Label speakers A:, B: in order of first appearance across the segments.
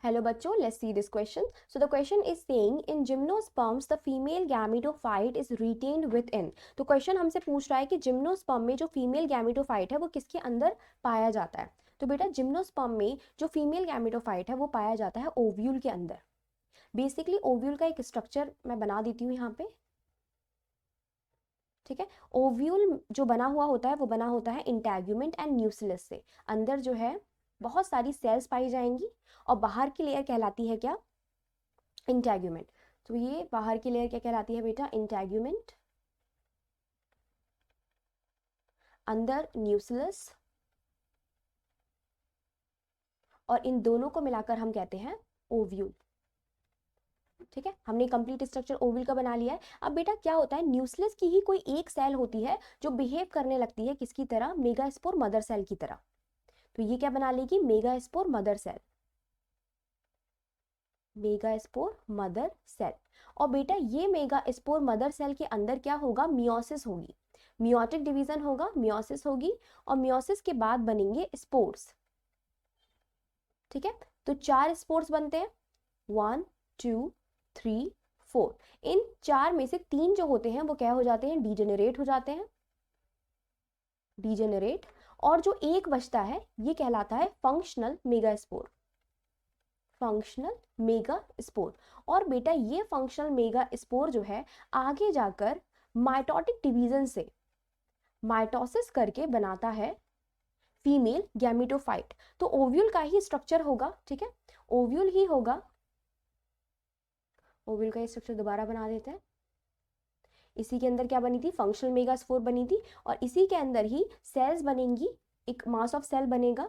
A: Hello बच्चों, let's see this question. So the question is saying in gymnosperms the female gametophyte is retained within. तो question हमसे पूछ रहा है कि जिम्नोस्पर्म में जो फीमेल गैमेटोफाइट है वो किसके अंदर पाया जाता है. तो बेटा जिम्नोस्पर्म में जो फीमेल गैमेटोफाइट है वो पाया जाता है ओव्यूल के अंदर. बेसिकली ओव्यूल का एक स्ट्रक्चर मैं बना देती हूँ यहाँ पे. ठीक है, ओव्यूल जो बना हुआ होता है वो बना होता है इंटैग्यूमेंट एंड न्यूक्लियस से. अंदर जो है बहुत सारी सेल्स पाई जाएंगी और बाहर की लेयर कहलाती है क्या, इंटैग्यूमेंट. तो ये बाहर की लेयर क्या कहलाती है बेटा, इंटैग्यूमेंट. अंदर न्यूक्लियस और इन दोनों को मिलाकर हम कहते हैं ओव्यूल. ठीक है, हमने कंप्लीट स्ट्रक्चर ओव्यूल का बना लिया है. अब बेटा क्या होता है, न्यूक्लियस की ही कोई एक सेल होती है जो बिहेव करने लगती है किसकी तरह, मेगास्पोर मदर सेल की तरह. तो ये क्या बना लेगी, megaspore mother cell. Megaspore mother cell. और बेटा ये मेगास्पोर मदर सेल के अंदर क्या होगा, मियोसिस होगी, मियोटिक डिवीजन होगा, मियोसिस होगी और मियोसिस के बाद बनेंगे स्पोर्स. ठीक है, तो 4 स्पोर्स बनते हैं, 1 2 3 4. इन 4 में से 3 जो होते हैं वो क्या हो जाते हैं, डीजेनरेट हो जाते हैं, डीजेनरेट. और जो एक बचता है ये कहलाता है functional megaspore, functional mega spore. और बेटा ये फंक्शनल मेगा स्पोर जो है आगे जाकर माइटोटिक डिवीजन से माइटोसिस करके बनाता है फीमेल गैमेटोफाइट. तो ओव्यूल का ही स्ट्रक्चर होगा. ठीक है, ओव्यूल ही होगा. ओव्यूल का स्ट्रक्चर दोबारा बना देते हैं. इसी के अंदर क्या बनी थी, फंक्शनल मेगा स्पोर बनी थी और इसी के अंदर ही सेल्स बनेंगी, एक मास ऑफ सेल बनेगा.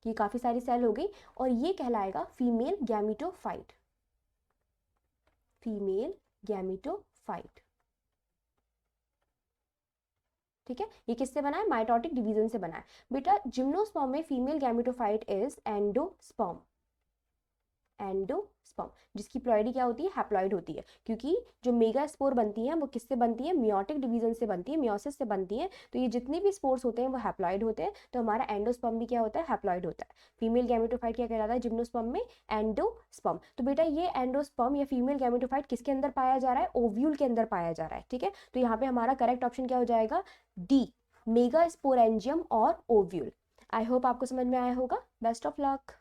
A: ये काफी सारी सेल हो गई और ये कहलाएगा फीमेल गैमेटोफाइट, फीमेल गैमेटोफाइट. ठीक है, ये किससे बना है, माइटोटिक डिवीजन से बना है. बेटा जिम्नोस्पर्म में female gametophyte is endosperm, endosperm जिसकी प्लॉइडी क्या होती है, हैप्लॉइड होती है. क्योंकि जो मेगा स्पोर बनती हैं वो किससे बनती है, मियोटिक डिवीजन से बनती है, मियोसिस से बनती है. तो ये जितने भी स्पोर्स होते हैं वो हैप्लॉइड होते हैं. तो हमारा एंडोस्पर्म भी क्या होता है, हैप्लॉइड होता है. फीमेल गैमेटोफाइट क्या कहलाता है जिम्नोस्पर्म में, एंडोस्पर्म. तो बेटा ये एंडोस्पर्म या फीमेल गैमेटोफाइट किसके अंदर पाया जा रहा है, ओव्यूल के अंदर पाया जा रहा है. ठीक है, तो यहाँ पे हमारा करेक्ट ऑप्शन क्या हो जाएगा, डी, मेगा स्पोरेंजियम और ओव्यूल. आई होप आपको समझ में आया होगा. Best of luck.